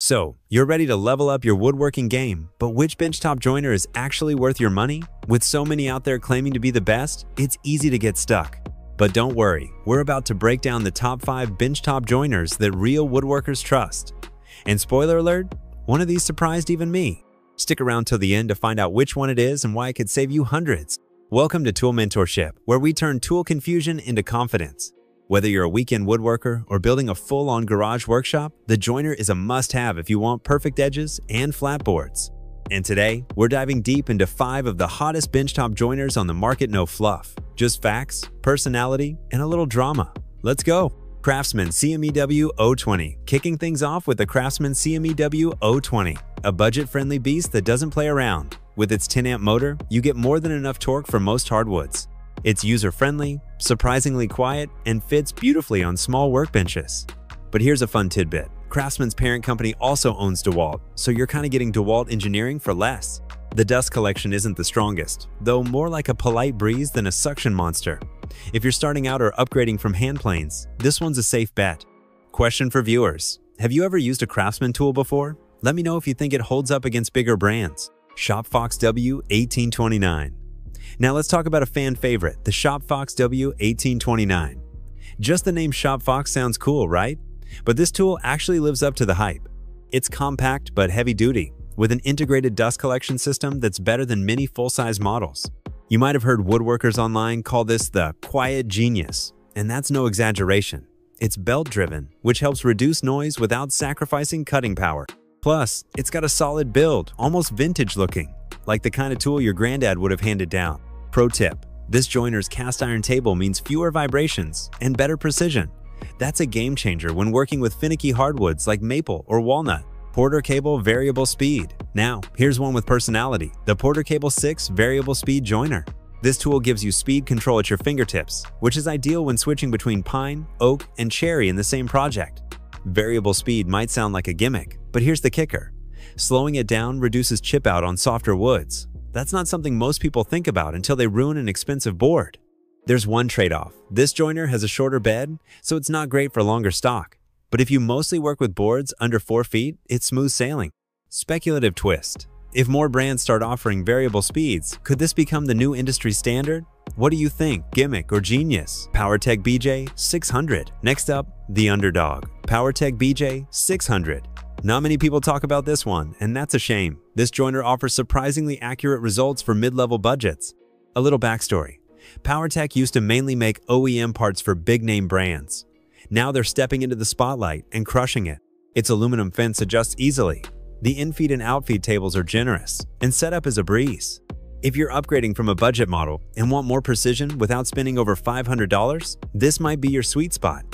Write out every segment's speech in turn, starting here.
So, you're ready to level up your woodworking game, but which benchtop joiner is actually worth your money? With so many out there claiming to be the best, it's easy to get stuck. But don't worry, we're about to break down the top 5 benchtop joiners that real woodworkers trust. And spoiler alert, one of these surprised even me. Stick around till the end to find out which one it is and why it could save you hundreds. Welcome to Tool Mentorship, where we turn tool confusion into confidence. Whether you're a weekend woodworker or building a full-on garage workshop, the joiner is a must-have if you want perfect edges and flat boards. And today, we're diving deep into 5 of the hottest benchtop joiners on the market. No fluff, just facts, personality, and a little drama. Let's go! Craftsman CMEW 020. Kicking things off with the Craftsman CMEW 020, a budget-friendly beast that doesn't play around. With its 10-amp motor, you get more than enough torque for most hardwoods. It's user-friendly, surprisingly quiet, and fits beautifully on small workbenches. But here's a fun tidbit. Craftsman's parent company also owns DeWalt, so you're kind of getting DeWalt engineering for less. The dust collection isn't the strongest, though more like a polite breeze than a suction monster. If you're starting out or upgrading from hand planes, this one's a safe bet. Question for viewers: have you ever used a Craftsman tool before? Let me know if you think it holds up against bigger brands. ShopFox W1829. Now let's talk about a fan favorite, the ShopFox W1829. Just the name ShopFox sounds cool, right? But this tool actually lives up to the hype. It's compact but heavy-duty, with an integrated dust collection system that's better than many full-size models. You might have heard woodworkers online call this the quiet genius, and that's no exaggeration. It's belt-driven, which helps reduce noise without sacrificing cutting power. Plus, it's got a solid build, almost vintage-looking, like the kind of tool your granddad would have handed down. Pro tip: this joiner's cast iron table means fewer vibrations and better precision. That's a game changer when working with finicky hardwoods like maple or walnut. Porter Cable Variable Speed. Now, here's one with personality, the Porter Cable 6 Variable Speed Joiner. This tool gives you speed control at your fingertips, which is ideal when switching between pine, oak, and cherry in the same project. Variable speed might sound like a gimmick, but here's the kicker. Slowing it down reduces chip out on softer woods. That's not something most people think about until they ruin an expensive board. There's one trade-off. This joiner has a shorter bed, so it's not great for longer stock. But if you mostly work with boards under 4 feet, it's smooth sailing. Speculative twist: if more brands start offering variable speeds, could this become the new industry standard? What do you think, gimmick or genius? PowerTech BJ 600. Next up, the underdog, PowerTech BJ 600. Not many people talk about this one, and that's a shame. This joiner offers surprisingly accurate results for mid-level budgets. A little backstory: PowerTech used to mainly make OEM parts for big-name brands. Now they're stepping into the spotlight and crushing it. Its aluminum fence adjusts easily. The infeed and outfeed tables are generous, and setup is a breeze. If you're upgrading from a budget model and want more precision without spending over $500, this might be your sweet spot.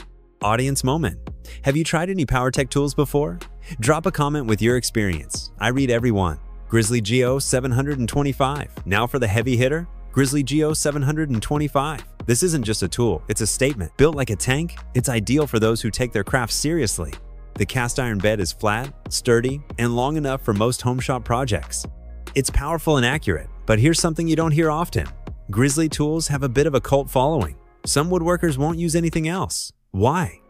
Audience moment: have you tried any PowerTech tools before? Drop a comment with your experience. I read every one. Grizzly Geo 725. Now for the heavy hitter, Grizzly Geo 725. This isn't just a tool, it's a statement. Built like a tank, it's ideal for those who take their craft seriously. The cast iron bed is flat, sturdy, and long enough for most home shop projects. It's powerful and accurate, but here's something you don't hear often. Grizzly tools have a bit of a cult following. Some woodworkers won't use anything else. Why?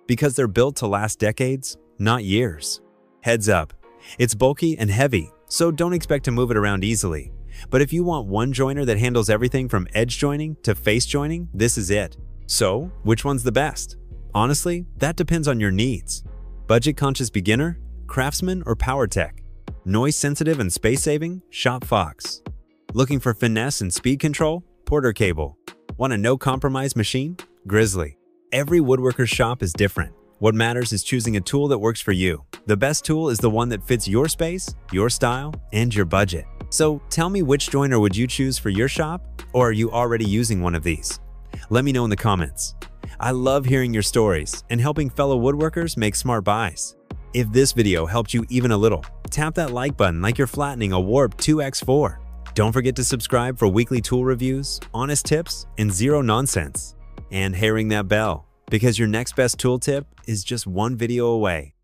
Because they're built to last decades, not years. Heads up, it's bulky and heavy, so don't expect to move it around easily. But if you want one joiner that handles everything from edge joining to face joining, this is it. So, which one's the best? Honestly, that depends on your needs. Budget-conscious beginner, Craftsman or PowerTech? Noise-sensitive and space-saving, ShopFox. Looking for finesse and speed control? Porter Cable. Want a no-compromise machine? Grizzly. Every woodworker's shop is different. What matters is choosing a tool that works for you. The best tool is the one that fits your space, your style, and your budget. So tell me, which joiner would you choose for your shop? Or are you already using one of these? Let me know in the comments. I love hearing your stories and helping fellow woodworkers make smart buys. If this video helped you even a little, tap that like button like you're flattening a Warp 2X4. Don't forget to subscribe for weekly tool reviews, honest tips, and zero nonsense. And hey, ring that bell, because your next best tool tip is just one video away.